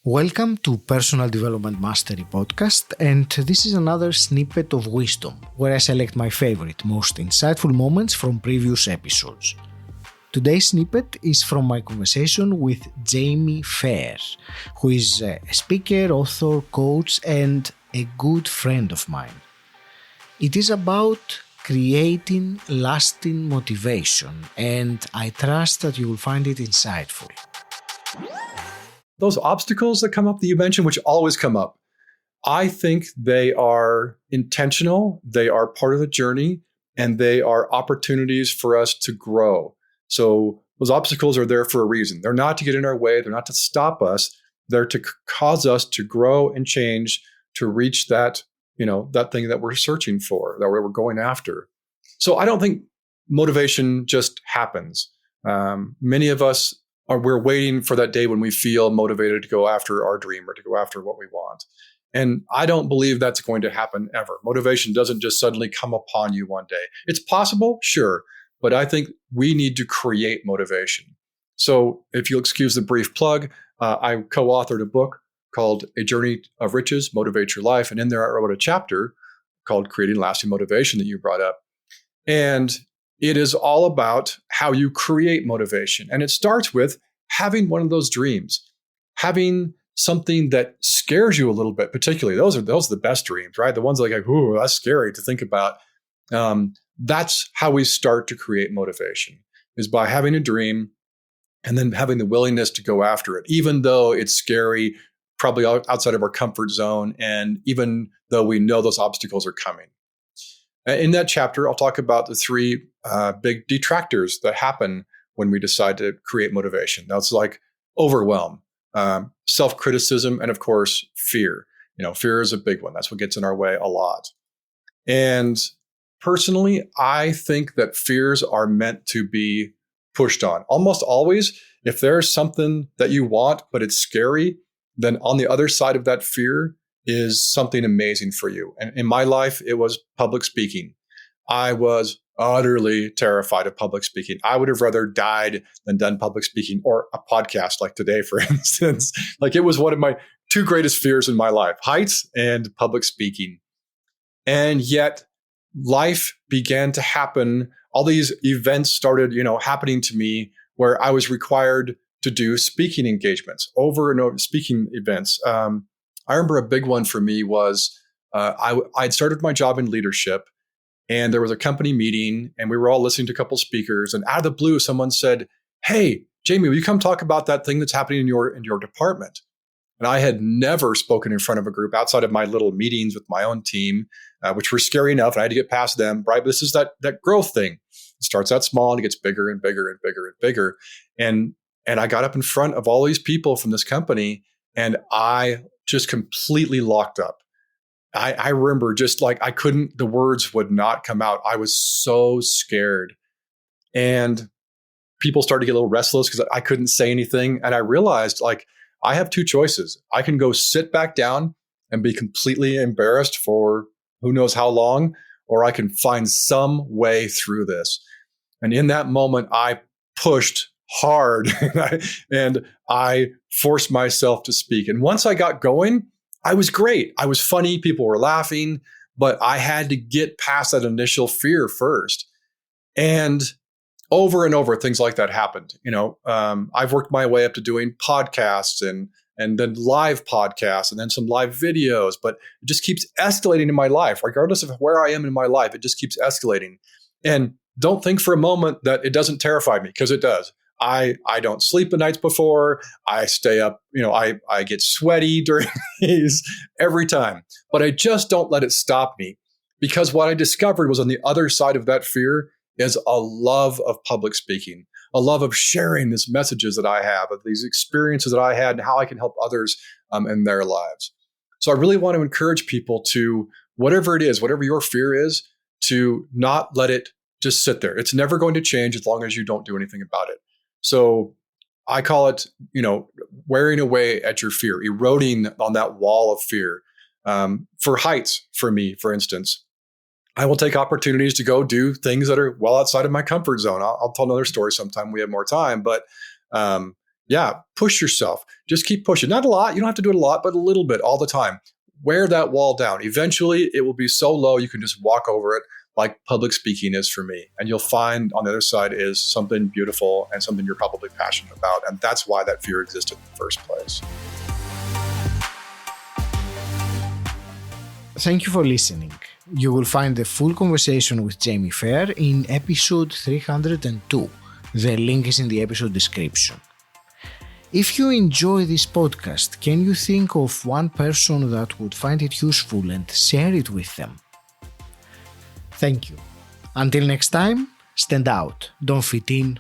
Welcome to Personal Development Mastery Podcast, and this is another snippet of wisdom where I select my favorite, most insightful moments from previous episodes. Today's snippet is from my conversation with Jamie Fair, who is a speaker, author, coach, and a good friend of mine. It is about creating lasting motivation, and I trust that you will find it insightful. Those obstacles that come up that you mentioned, which always come up, I think they are intentional, they are part of the journey, and they are opportunities for us to grow. So those obstacles are there for a reason. They're not to get in our way, they're not to stop us, they're to cause us to grow and change to reach that, that thing that we're searching for, that we're going after. So I don't think motivation just happens. Many of us we're waiting for that day when we feel motivated to go after our dream or to go after what we want. And I don't believe that's going to happen ever. Motivation doesn't just suddenly come upon you one day. It's possible, sure, but I think we need to create motivation. So if you'll excuse the brief plug, I co-authored a book called A Journey of Riches, Motivate Your Life. And in there, I wrote a chapter called Creating Lasting Motivation that you brought up. And it is all about how you create motivation. And it starts with having one of those dreams, having something that scares you a little bit, particularly. Those are the best dreams, right? The ones like, ooh, that's scary to think about. That's how we start to create motivation, is by having a dream and then having the willingness to go after it, even though it's scary, probably outside of our comfort zone, and even though we know those obstacles are coming. In that chapter, I'll talk about the three big detractors that happen when we decide to create motivation. That's like overwhelm, self-criticism, and of course, fear. Fear is a big one. That's what gets in our way a lot. And personally, I think that fears are meant to be pushed on. Almost always, if there's something that you want, but it's scary, then on the other side of that fear is something amazing for you. And in my life, it was public speaking. I was utterly terrified of public speaking. I would have rather died than done public speaking or a podcast like today, for instance. Like, it was one of my two greatest fears in my life, heights and public speaking. And yet life began to happen. All these events started, happening to me where I was required to do speaking engagements, over and over speaking events. I remember a big one for me was I'd started my job in leadership, and there was a company meeting, and we were all listening to a couple speakers. And out of the blue, someone said, "Hey, Jamie, will you come talk about that thing that's happening in your department?" And I had never spoken in front of a group outside of my little meetings with my own team, which were scary enough. And I had to get past them. Right, but this is that growth thing. It starts out small and it gets bigger and bigger and bigger and bigger. And I got up in front of all these people from this company, and I just completely locked up. I remember just like the words would not come out. I was so scared. And people started to get a little restless because I couldn't say anything. And I realized, I have two choices. I can go sit back down and be completely embarrassed for who knows how long, or I can find some way through this. And in that moment, I pushed hard and I forced myself to speak. And once I got going, I was great. I was funny. People were laughing, but I had to get past that initial fear first. And over, things like that happened. I've worked my way up to doing podcasts and then live podcasts and then some live videos, but it just keeps escalating in my life. Regardless of where I am in my life, it just keeps escalating. And don't think for a moment that it doesn't terrify me, because it does. I don't sleep the nights before. I stay up, I get sweaty during these every time, but I just don't let it stop me, because what I discovered was on the other side of that fear is a love of public speaking, a love of sharing these messages that I have, of these experiences that I had, and how I can help others in their lives. So I really want to encourage people to, whatever it is, whatever your fear is, to not let it just sit there. It's never going to change as long as you don't do anything about it. So I call it, wearing away at your fear, eroding on that wall of fear. For heights, for me, for instance, I will take opportunities to go do things that are well outside of my comfort zone. I'll tell another story sometime we have more time, but Yeah, push yourself. Just keep pushing. Not a lot. You don't have to do it a lot, but a little bit all the time. Wear that wall down. Eventually, it will be so low you can just walk over it, like public speaking is for me. And you'll find on the other side is something beautiful and something you're probably passionate about. And that's why that fear existed in the first place. Thank you for listening. You will find the full conversation with Jamie Fair in episode 302. The link is in the episode description. If you enjoy this podcast, can you think of one person that would find it useful and share it with them? Thank you. Until next time, stand out, don't fit in,